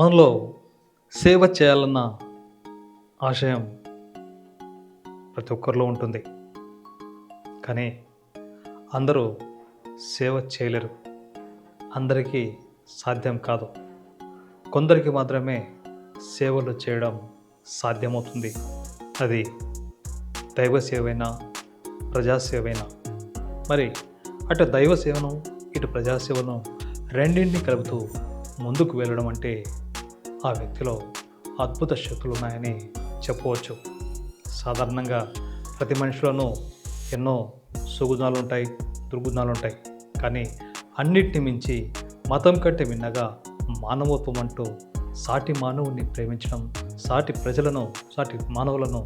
మనలో సేవ చేయాలన్న ఆశయం ప్రతి ఒక్కరిలో ఉంటుంది. కానీ అందరూ సేవ చేయలేరు. అందరికీ సాధ్యం కాదు. కొందరికి మాత్రమే సేవలు చేయడం సాధ్యమవుతుంది. అది దైవ సేవైనా, ప్రజాసేవైనా. మరి అటు దైవ సేవను, ఇటు ప్రజాసేవను రెండింటిని కలుపుతూ ముందుకు వెళ్ళడం అంటే ఆ వ్యక్తిలో అద్భుత శక్తులు ఉన్నాయని చెప్పవచ్చు. సాధారణంగా ప్రతి మనిషిలోనూ ఎన్నో సుగుణాలు ఉంటాయి, దుర్గుణాలు ఉంటాయి. కానీ అన్నిటిని మించి మతం కంటే విన్నగా మానవత్వం అంటూ సాటి మానవుని ప్రేమించడం, సాటి ప్రజలను, సాటి మానవులను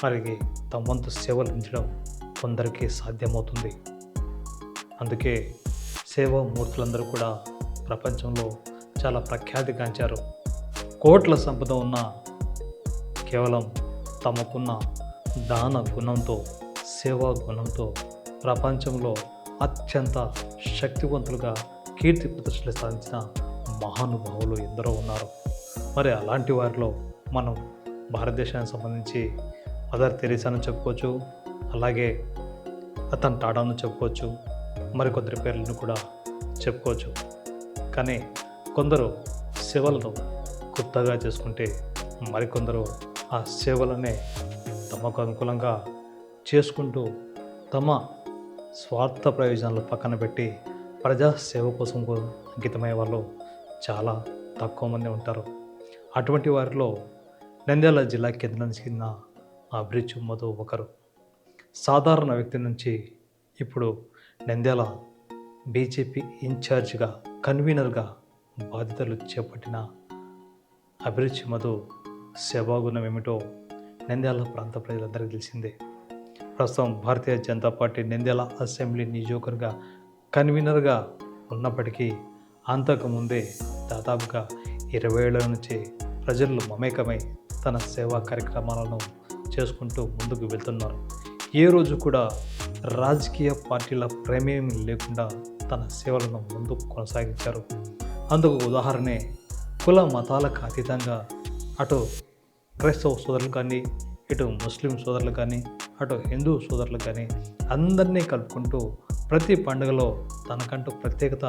వారికి తమ వంతు సేవలు అందించడం కొందరికి సాధ్యమవుతుంది. అందుకే సేవామూర్తులందరూ కూడా ప్రపంచంలో చాలా ప్రఖ్యాతిగాంచారు. కోట్ల సంపద ఉన్న కేవలం తమకున్న దాన గుణంతో, సేవా గుణంతో ప్రపంచంలో అత్యంత శక్తివంతులుగా కీర్తి ప్రతిష్టలు సాధించిన మహానుభావులు ఎందరో ఉన్నారు. మరి అలాంటి వారిలో మనం భారతదేశానికి సంబంధించి మదర్ తెరీసాను చెప్పుకోవచ్చు, అలాగే రతన్ టాటాను చెప్పుకోవచ్చు, మరికొందరి పేర్లను కూడా చెప్పుకోవచ్చు. కానీ కొందరు సేవలను కొత్తగా చేసుకుంటే మరికొందరు ఆ సేవలనే తమకు అనుకూలంగా చేసుకుంటూ తమ స్వార్థ ప్రయోజనాలు పక్కన పెట్టి ప్రజా సేవ కోసం అంకితమయ్యే వాళ్ళు చాలా తక్కువ మంది ఉంటారు. అటువంటి వారిలో నంద్యాల జిల్లా కేంద్రానికి చెందిన అభిరుచి మధు ఒకరు. సాధారణ వ్యక్తి నుంచి ఇప్పుడు నంద్యాల బీజేపీ ఇన్ఛార్జిగా, కన్వీనర్గా బాధ్యతలు చేపట్టిన అభిరుచి మధు సేవాగుణం ఏమిటో నంద్యాల ప్రాంత ప్రజలందరికీ తెలిసిందే. ప్రస్తుతం భారతీయ జనతా పార్టీ నంద్యాల అసెంబ్లీ నియోజకవర్గ కన్వీనర్గా ఉన్నప్పటికీ అంతకుముందే దాదాపుగా 20 ఏళ్ల నుంచి ప్రజలు మమేకమై తన సేవా కార్యక్రమాలను చేసుకుంటూ ముందుకు వెళ్తున్నారు. ఏ రోజు కూడా రాజకీయ పార్టీల ప్రమేయం లేకుండా తన సేవలను ముందుకు కొనసాగించారు. అందుకు ఉదాహరణే కుల మతాలకు అతీతంగా అటు క్రైస్తవ సోదరులు కానీ, ఇటు ముస్లిం సోదరులు కానీ, అటు హిందూ సోదరులు కానీ అందరినీ కలుపుకుంటూ ప్రతి పండుగలో తనకంటూ ప్రత్యేకత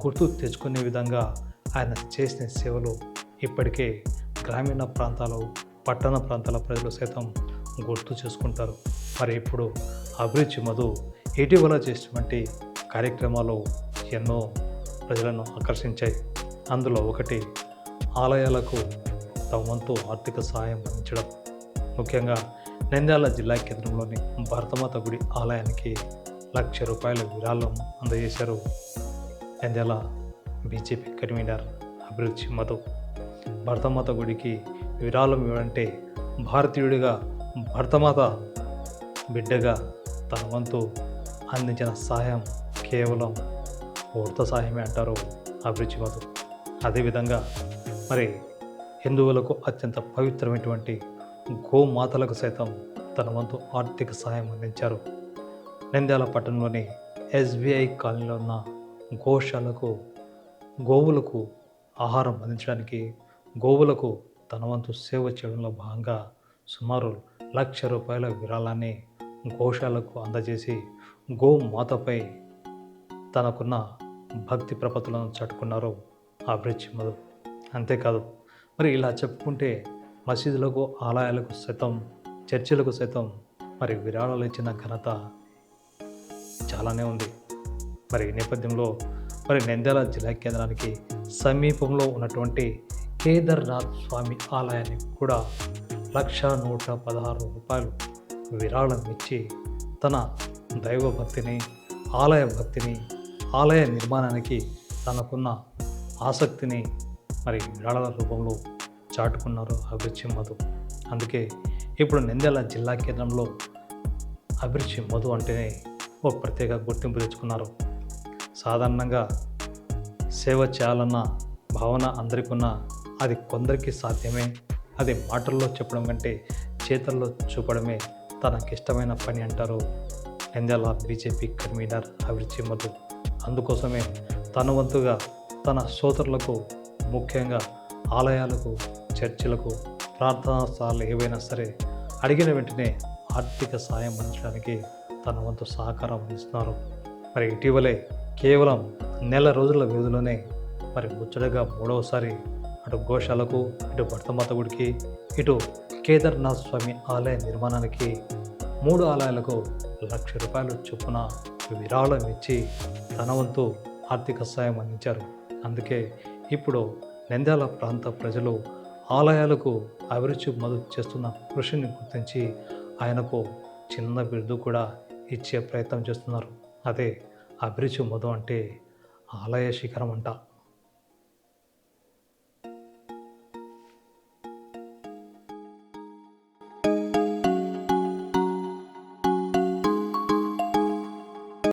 గుర్తు తెచ్చుకునే విధంగా ఆయన చేసిన సేవలు ఇప్పటికే గ్రామీణ ప్రాంతాలు, పట్టణ ప్రాంతాల ప్రజలు సైతం గుర్తు చేసుకుంటారు. మరి ఇప్పుడు అభిరుచి మధు ఇటీవల చేసినటువంటి కార్యక్రమాలు ఎన్నో ప్రజలను ఆకర్షించాయి. అందులో ఒకటి ఆలయాలకు తమ వంతు ఆర్థిక సహాయం అందించడం. ముఖ్యంగా నంద్యాల జిల్లా కేంద్రంలోని భరతమాత గుడి ఆలయానికి ₹1,00,000 విరాళం అందజేశారు నంద్యాల బీజేపీ కన్వీనర్ అభిరుచి మధు. భరతమాత గుడికి విరాళం ఇవ్వాలంటే భారతీయుడిగా, భరతమాత బిడ్డగా తన వంతు అందించిన సహాయం కేవలం పూర్త సహాయమే అంటారు అభిరుచి మధు. అదేవిధంగా మరి హిందువులకు అత్యంత పవిత్రమైనటువంటి గోమాతలకు సైతం తన వంతు ఆర్థిక సహాయం అందించారు. నంద్యాల పట్టణంలోని SBI కాలనీలో ఉన్న గోశాలకు గోవులకు ఆహారం అందించడానికి, గోవులకు తన వంతు సేవ చేయడంలో భాగంగా సుమారు ₹1,00,000 విరాళాన్ని గోశాలకు అందజేసి గోమాతపై తనకున్న భక్తి ప్రపత్తులను చాటుకున్నారు అభిరుచి మధు. అంతేకాదు, మరి ఇలా చెప్పుకుంటే మసీదులకు, ఆలయాలకు సైతం, చర్చిలకు సైతం మరి విరాళాలు ఇచ్చిన ఘనత చాలానే ఉంది. మరి ఈ నేపథ్యంలో మరి నంద్యాల జిల్లా కేంద్రానికి సమీపంలో ఉన్నటువంటి కేదార్నాథ్ స్వామి ఆలయానికి కూడా ₹1,116 విరాళం ఇచ్చి తన దైవ భక్తిని, ఆలయ భక్తిని, ఆలయ నిర్మాణానికి తనకున్న ఆసక్తిని మరి విరాళాల రూపంలో చాటుకున్నారు అభిరుచి మధు. అందుకే ఇప్పుడు నంద్యాల జిల్లా కేంద్రంలో అభిరుచి మధు అంటేనే ఒక ప్రత్యేక గుర్తింపు తెచ్చుకున్నారు. సాధారణంగా సేవ చేయాలన్న భావన అందరికీ ఉన్న, అది కొందరికి సాధ్యమే. అది మాటల్లో చెప్పడం కంటే చేతల్లో చూపడమే తనకిష్టమైన పని అంటారు నంద్యాల బీజేపీ కన్వీనర్ అభిరుచి మధు. అందుకోసమే తన వంతుగా తన సోదరులకు ముఖ్యంగా ఆలయాలకు, చర్చిలకు, ప్రార్థనా స్థలాలు ఏవైనా సరే అడిగిన వెంటనే ఆర్థిక సాయం అందించడానికి తన వంతు సహకారం అందిస్తున్నారు. మరి ఇటీవలే కేవలం నెల రోజుల వ్యవధిలోనే మరి ముచ్చటగా మూడవసారి అటు గోశాలకు, ఇటు భర్తమాత గుడికి, ఇటు కేదార్నాథ్ స్వామి ఆలయ నిర్మాణానికి 3 ఆలయాలకు ₹1,00,000 చొప్పున విరాళం ఇచ్చి తన వంతు ఆర్థిక సాయం అందించారు. అందుకే ఇప్పుడు నంద్యాల ప్రాంత ప్రజలు ఆలయాలకు అభిరుచి మద్దతు చేస్తున్న కృషిని గుర్తించి ఆయనకు చిన్న బిరుదు కూడా ఇచ్చే ప్రయత్నం చేస్తున్నారు. అదే అభిరుచి మధు అంటే ఆలయ శిఖరం అంట.